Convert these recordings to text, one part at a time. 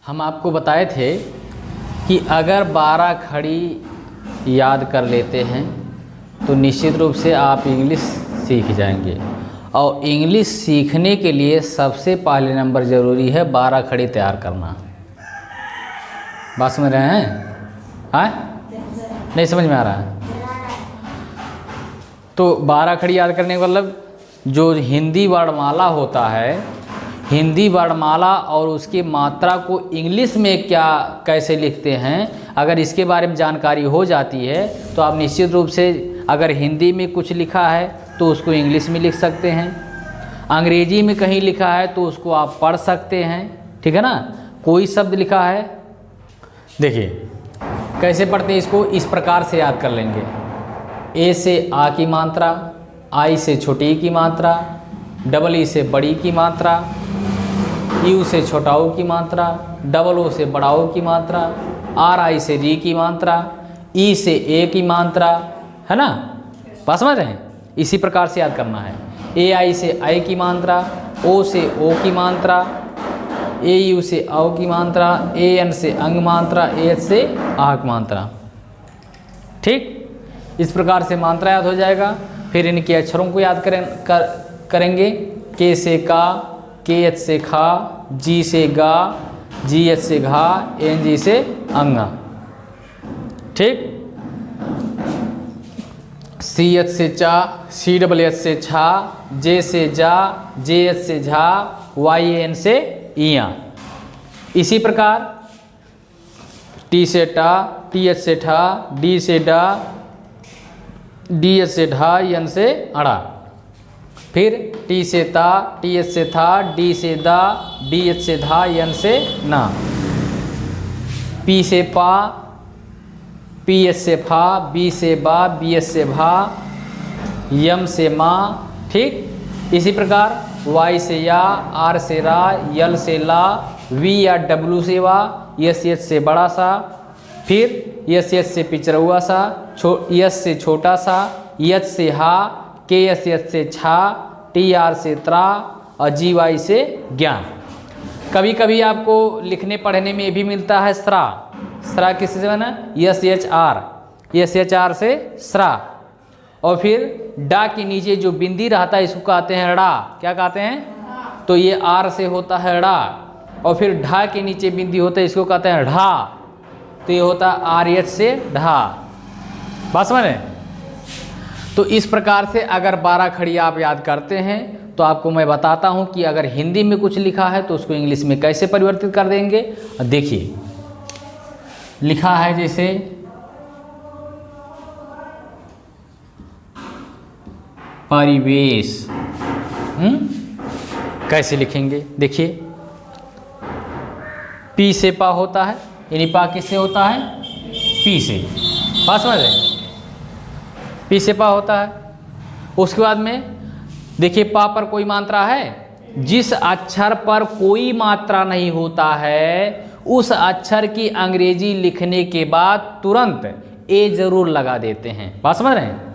हम आपको बताए थे कि अगर 12 खड़ी याद कर लेते हैं तो निश्चित रूप से आप इंग्लिश सीख जाएंगे। और इंग्लिश सीखने के लिए सबसे पहले नंबर ज़रूरी है 12 खड़ी तैयार करना। बात समझ रहे हैं? हाँ, नहीं समझ में आ रहा है? तो 12 खड़ी याद करने का मतलब जो हिंदी वर्णमाला होता है, हिंदी वर्णमाला और उसकी मात्रा को इंग्लिश में क्या कैसे लिखते हैं, अगर इसके बारे में जानकारी हो जाती है तो आप निश्चित रूप से अगर हिंदी में कुछ लिखा है तो उसको इंग्लिश में लिख सकते हैं, अंग्रेजी में कहीं लिखा है तो उसको आप पढ़ सकते हैं। ठीक है ना? कोई शब्द लिखा है, देखिए कैसे पढ़ते हैं इसको, इस प्रकार से याद कर लेंगे। ए से आ की मात्रा, आई से छोटी की मात्रा, डबल ई से बड़ी की मात्रा, यू से छोटा ओ की मात्रा, डबल ओ से बड़ा ओ की मात्रा, आर आई से री की मात्रा, ई से ए की मात्रा, है ना? बात समझ रहे हैं? इसी प्रकार से याद करना है। ए आई से आई की मात्रा, ओ से ओ की मात्रा, ए यू से औ की मात्रा, ए एन से अंग मात्रा, ए एच से आह की मात्रा। ठीक, इस प्रकार से मात्रा याद हो जाएगा। फिर इनके अक्षरों को याद करेंगे। के से का, के एच से खा, जी से गा, जी एच से घा, एन जी से अंगा। ठीक, सी एच से चा, सी डबल एच से छा, जे से जा, जे एच से झा, वाई एन से इया। इसी प्रकार टी से टा, टी एच से ठा, डी से डा, डी एच से ढा, एन से अड़ा। फिर टी से ता, टी एच से था, डी से दा, डी एच से धा, एन से ना। पी से पा, पी एच से फा, बी से बा, बी एच से भा, यम से माँ। ठीक, इसी प्रकार वाई से या, आर से रा, यल से ला, वी या डब्लू से वा, एस एच से बड़ा सा, फिर एस एच से पिचरौआ सा, यस से छोटा सा, यच से हा, के एस एच से छा, टी आर से त्रा और जी वाई से ज्ञान। कभी कभी आपको लिखने पढ़ने में भी मिलता है स्रा। स्रा किससे बना? S H R, S H R से स्रा। और फिर डा के नीचे जो बिंदी रहता है इसको कहते हैं ड़ा। क्या कहते हैं? तो ये आर से होता है ड़ा। और फिर ढा के नीचे बिंदी होता है इसको कहते हैं ढा, तो ये होता है आर एच से ढा। बात समझ रहे हैं? तो इस प्रकार से अगर 12 खड़ी आप याद करते हैं तो आपको मैं बताता हूं कि अगर हिंदी में कुछ लिखा है तो उसको इंग्लिश में कैसे परिवर्तित कर देंगे। देखिए लिखा है जैसे परिवेश, कैसे लिखेंगे? देखिए पी से पा होता है, यानी पा किससे होता है? पी से। बात समझ रहे? पी से पा होता है। उसके बाद में देखिए पा पर कोई मात्रा है, जिस अक्षर पर कोई मात्रा नहीं होता है उस अक्षर की अंग्रेजी लिखने के बाद तुरंत ए जरूर लगा देते हैं। बात समझ रहे हैं?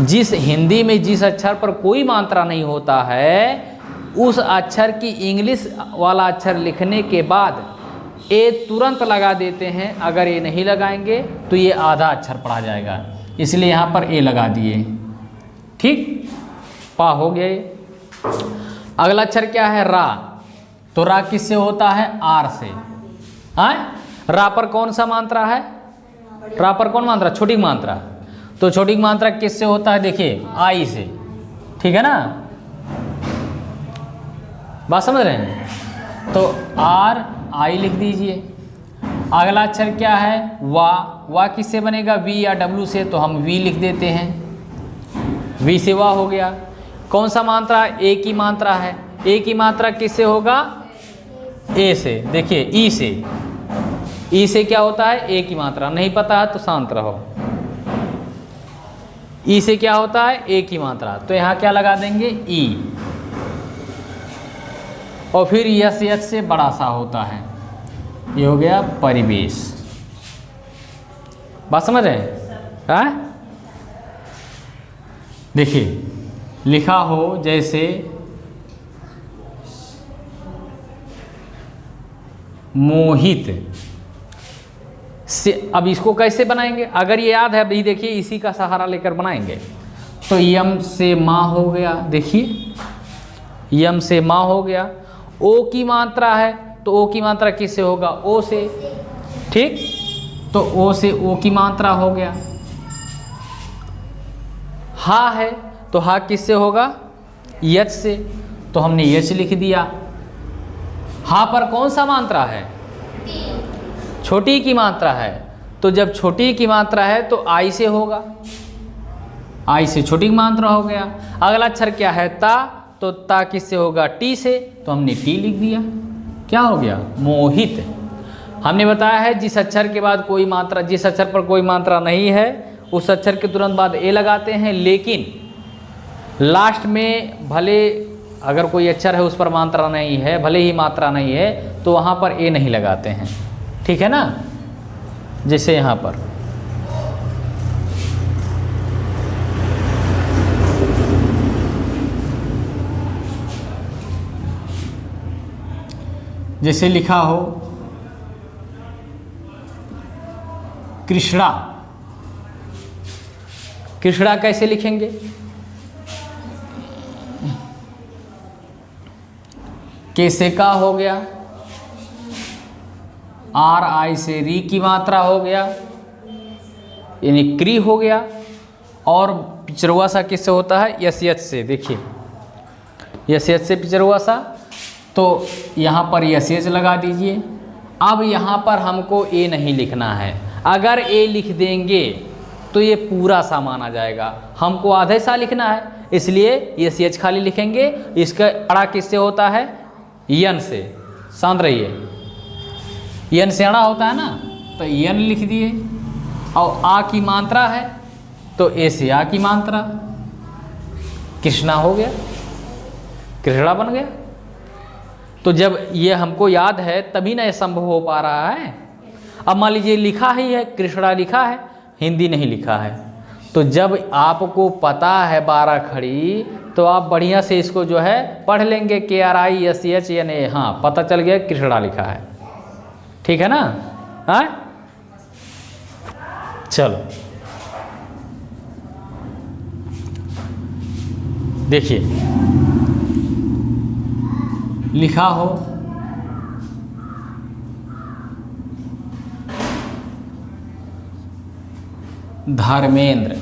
जिस हिंदी में जिस अक्षर पर कोई मात्रा नहीं होता है उस अक्षर की इंग्लिश वाला अक्षर लिखने के बाद ए तुरंत लगा देते हैं। अगर ए नहीं लगाएंगे तो ये आधा अक्षर पढ़ा जाएगा, इसलिए यहाँ पर ए लगा दिए। ठीक, पा हो गए। अगला अक्षर क्या है? रा। तो रा किससे होता है? आर से। हाँ, रा पर कौन सा मात्रा है? रा पर कौन मात्रा? छोटी मात्रा। तो छोटी मात्रा किससे होता है? देखिए आई से। ठीक है ना? बात समझ रहे हैं? तो आर आई लिख दीजिए। अगला अक्षर क्या है? वा। वा किससे बनेगा? वी या डब्लू से, तो हम वी लिख देते हैं। वी से वा हो गया। कौन सा मात्रा? ए की मात्रा है। ए की मात्रा किससे होगा? ए से। देखिए ई से। ई से क्या होता है? ए की मात्रा। नहीं पता है तो शांत रहो। ई से क्या होता है? ए की मात्रा। तो यहाँ क्या लगा देंगे? ई। और फिर यस एच से बड़ा सा होता है, ये हो गया परिवेश। बात समझ रहे हैं? देखिए लिखा हो जैसे मोहित से। अब इसको कैसे बनाएंगे, अगर ये याद है, अभी देखिए इसी का सहारा लेकर बनाएंगे। तो यम से माँ हो गया, देखिए यम से माँ हो गया। ओ की मात्रा है तो ओ की मात्रा किससे होगा, ओ से, ठीक। तो ओ से ओ की मात्रा हो गया। हा है तो हा किससे होगा, यच से, तो हमने यच लिख दिया। हा पर कौन सा मात्रा है, छोटी की मात्रा है, तो जब छोटी की मात्रा है तो आई से होगा, आई से छोटी की मात्रा हो गया। अगला अक्षर क्या है, ता, तो ता किससे होगा, टी से, तो हमने टी लिख दिया। क्या हो गया, मोहित। हमने बताया है जिस अक्षर के बाद कोई मात्रा, जिस अक्षर पर कोई मात्रा नहीं है उस अक्षर के तुरंत बाद ए लगाते हैं, लेकिन लास्ट में भले अगर कोई अक्षर है उस पर मात्रा नहीं है, भले ही मात्रा नहीं है, तो वहाँ पर ए नहीं लगाते हैं, ठीक है ना। जैसे यहाँ पर जैसे लिखा हो कृष्णा, कृष्णा कैसे लिखेंगे, कैसे का हो गया, आर आई से री की मात्रा हो गया, यानी क्री हो गया। और पिछरुआ सा किससे होता है, यस यच से, देखिए यस यच से पिछरुआ सा, तो यहाँ पर यस यच लगा दीजिए। अब यहाँ पर हमको ए नहीं लिखना है, अगर ए लिख देंगे तो ये पूरा सा माना जाएगा, हमको आधे सा लिखना है, इसलिए यस यच खाली लिखेंगे। इसका अड़ा किससे होता है, यन से, शांत रहिए, यन से अड़ा होता है ना, तो यन लिख दिए। और आ की मात्रा है तो ए से आ की मात्रा, कृष्णा हो गया, कृष्णा बन गया। तो जब ये हमको याद है तभी ना ये संभव हो पा रहा है। अब मान लीजिए लिखा ही है, कृष्णा लिखा है, हिंदी नहीं लिखा है, तो जब आपको पता है 12 खड़ी तो आप बढ़िया से इसको जो है पढ़ लेंगे, KRISCH यानी हाँ पता चल गया कृष्णा लिखा है, ठीक है ना। हाँ चलो देखिए लिखा हो धर्मेंद्र,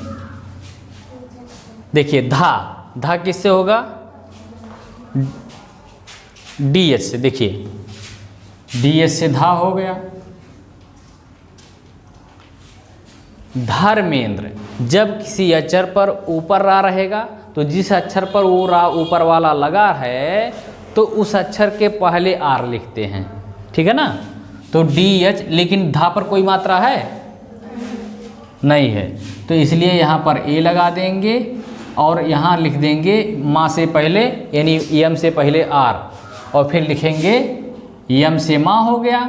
देखिए धा, धा किससे होगा, DH से, देखिए DH से धा हो गया। धर्मेंद्र, जब किसी अक्षर पर ऊपर रा रहेगा तो जिस अक्षर पर वो रा ऊपर वाला लगा है तो उस अक्षर के पहले आर लिखते हैं, ठीक है ना। तो DH, लेकिन धा पर कोई मात्रा है नहीं है, तो इसलिए यहाँ पर ए लगा देंगे और यहाँ लिख देंगे माँ से पहले यानी यम से पहले आर, और फिर लिखेंगे यम से माँ हो गया।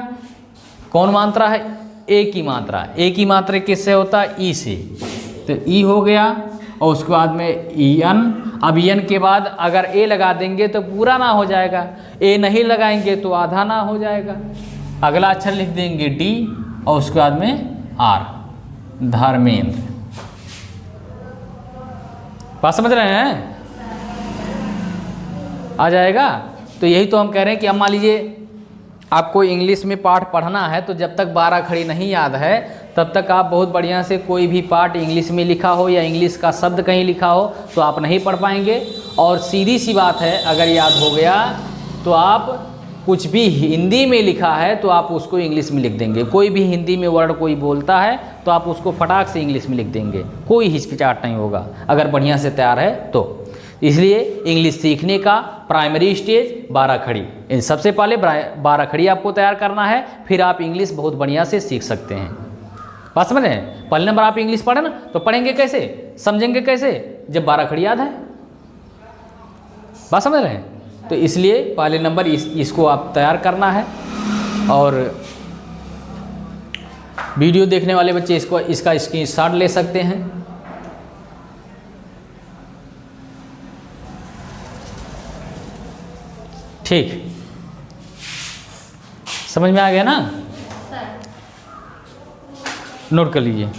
कौन मात्रा है, ए की मात्रा, ए की मात्रा किससे होता है, ई से, तो ई हो गया। और उसके बाद में यन, अब यन के बाद अगर ए लगा देंगे तो पूरा ना हो जाएगा, ए नहीं लगाएंगे तो आधा ना हो जाएगा। अगला अक्षर लिख देंगे डी और उसके बाद में आर, धर्मेंद्र। बात समझ रहे हैं, आ जाएगा। तो यही तो हम कह रहे हैं कि अब मान लीजिए आपको इंग्लिश में पाठ पढ़ना है तो जब तक 12 खड़ी नहीं याद है तब तक आप बहुत बढ़िया से कोई भी पाठ इंग्लिश में लिखा हो या इंग्लिश का शब्द कहीं लिखा हो तो आप नहीं पढ़ पाएंगे। और सीधी सी बात है, अगर याद हो गया तो आप कुछ भी हिंदी में लिखा है तो आप उसको इंग्लिश में लिख देंगे। कोई भी हिंदी में वर्ड कोई बोलता है तो आप उसको फटाक से इंग्लिश में लिख देंगे, कोई हिचकिचाहट नहीं होगा अगर बढ़िया से तैयार है तो। इसलिए इंग्लिश सीखने का प्राइमरी स्टेज 12 खड़ी, इन सबसे पहले 12 खड़ी आपको तैयार करना है, फिर आप इंग्लिश बहुत बढ़िया से सीख सकते हैं। बात समझ रहे हैं, पहले नंबर आप इंग्लिश पढ़े ना तो पढ़ेंगे कैसे, समझेंगे कैसे, जब 12 खड़ी याद है। बात समझ रहे हैं, तो इसलिए पहले नंबर इसको आप तैयार करना है। और वीडियो देखने वाले बच्चे इसका स्क्रीनशॉट ले सकते हैं। ठीक, समझ में आ गया ना? नोट कर लीजिए।